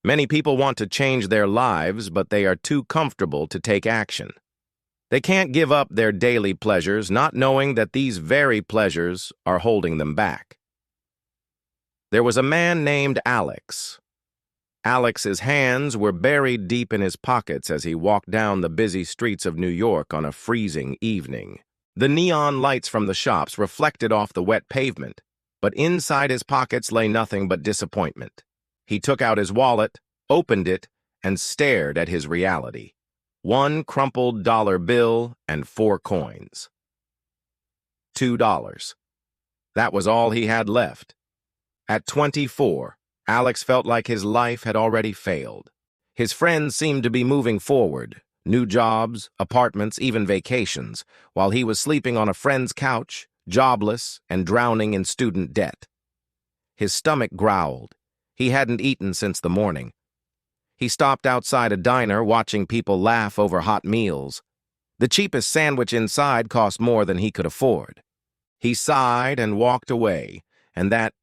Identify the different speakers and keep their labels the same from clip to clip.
Speaker 1: Many people want to change their lives, but they are too comfortable to take action. They can't give up their daily pleasures, not knowing that these very pleasures are holding them back. There was a man named Alex. Alex's hands were buried deep in his pockets as he walked down the busy streets of New York on a freezing evening. The neon lights from the shops reflected off the wet pavement, but inside his pockets lay nothing but disappointment. He took out his wallet, opened it, and stared at his reality. One crumpled dollar bill and 4 coins. $2. That was all he had left. At 24, Alex felt like his life had already failed. His friends seemed to be moving forward, new jobs, apartments, even vacations, while he was sleeping on a friend's couch, jobless and drowning in student debt. His stomach growled. He hadn't eaten since the morning. He stopped outside a diner watching people laugh over hot meals. The cheapest sandwich inside cost more than he could afford. He sighed and walked away, and that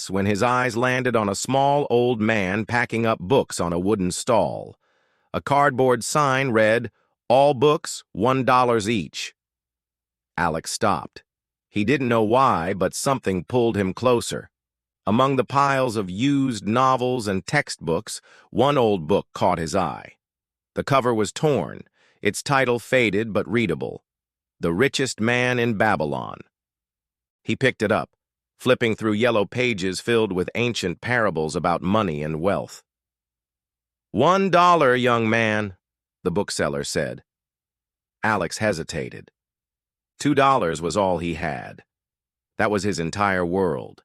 Speaker 1: when his eyes landed on a small old man packing up books on a wooden stall. A cardboard sign read, "All books, $1 each." Alex stopped. He didn't know why, but something pulled him closer. Among the piles of used novels and textbooks, one old book caught his eye. The cover was torn, its title faded but readable, "The Richest Man in Babylon." He picked it up, flipping through yellow pages filled with ancient parables about money and wealth. $1, young man," the bookseller said. Alex hesitated. $2 was all he had. That was his entire world.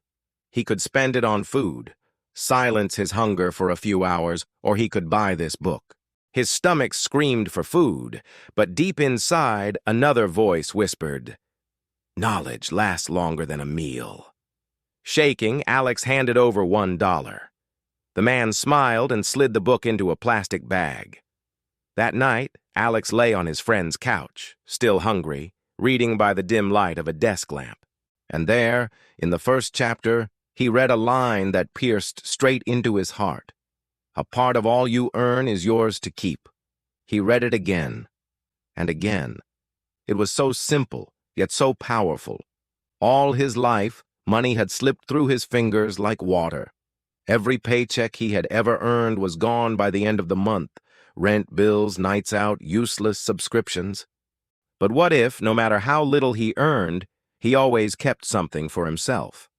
Speaker 1: He could spend it on food, silence his hunger for a few hours, or he could buy this book. His stomach screamed for food, but deep inside, another voice whispered, "Knowledge lasts longer than a meal." Shaking, Alex handed over $1. The man smiled and slid the book into a plastic bag. That night, Alex lay on his friend's couch, still hungry, reading by the dim light of a desk lamp. And there, in the first chapter, he read a line that pierced straight into his heart. "A part of all you earn is yours to keep." He read it again and again. It was so simple, yet so powerful. All his life, money had slipped through his fingers like water. Every paycheck he had ever earned was gone by the end of the month. Rent, bills, nights out, useless subscriptions. But what if, no matter how little he earned, he always kept something for himself?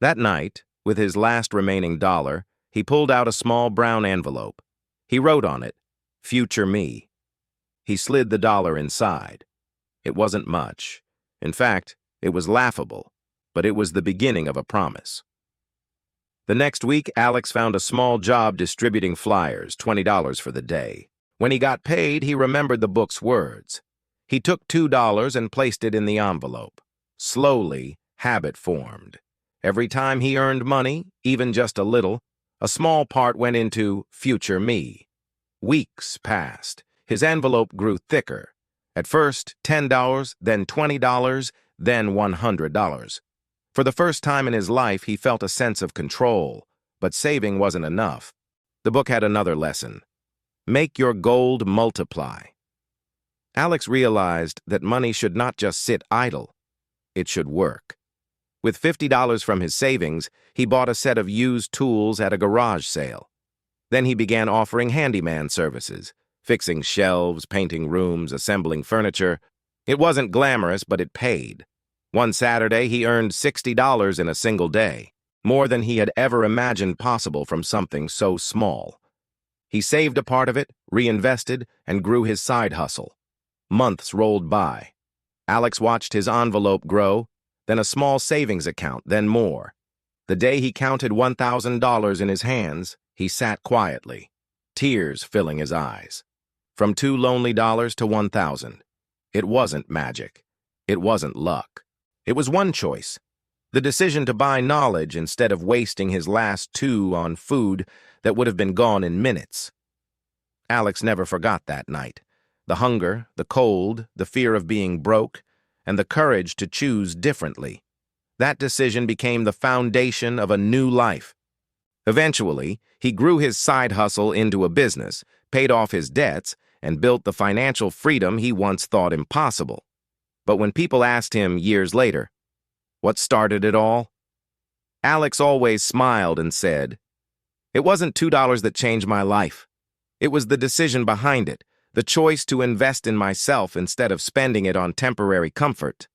Speaker 1: That night, with his last remaining $1, he pulled out a small brown envelope. He wrote on it, "Future me." He slid the $1 inside. It wasn't much. In fact, it was laughable, but it was the beginning of a promise. The next week, Alex found a small job distributing flyers, $20 for the day. When he got paid, he remembered the book's words. He took $2 and placed it in the envelope. Slowly, habit formed. Every time he earned money, even just a little, a small part went into future me. Weeks passed. His envelope grew thicker. At first, $10, then $20, then $100. For the first time in his life, he felt a sense of control, but saving wasn't enough. The book had another lesson. Make your gold multiply. Alex realized that money should not just sit idle. It should work. With $50 from his savings, he bought a set of used tools at a garage sale. Then he began offering handyman services, fixing shelves, painting rooms, assembling furniture. It wasn't glamorous, but it paid. One Saturday, he earned $60 in a single day, more than he had ever imagined possible from something so small. He saved a part of it, reinvested, and grew his side hustle. Months rolled by. Alex watched his envelope grow, then a small savings account, then more. The day he counted $1,000 in his hands, he sat quietly, tears filling his eyes. From $2 lonely to 1,000. It wasn't magic. It wasn't luck. It was one choice. The decision to buy knowledge instead of wasting his last $2 on food that would have been gone in minutes. Alex never forgot that night. The hunger, the cold, the fear of being broke, and the courage to choose differently. That decision became the foundation of a new life. Eventually, he grew his side hustle into a business, paid off his debts, and built the financial freedom he once thought impossible. But when people asked him years later, what started it all? Alex always smiled and said, "It wasn't $2 that changed my life. It was the decision behind it, the choice to invest in myself instead of spending it on temporary comfort."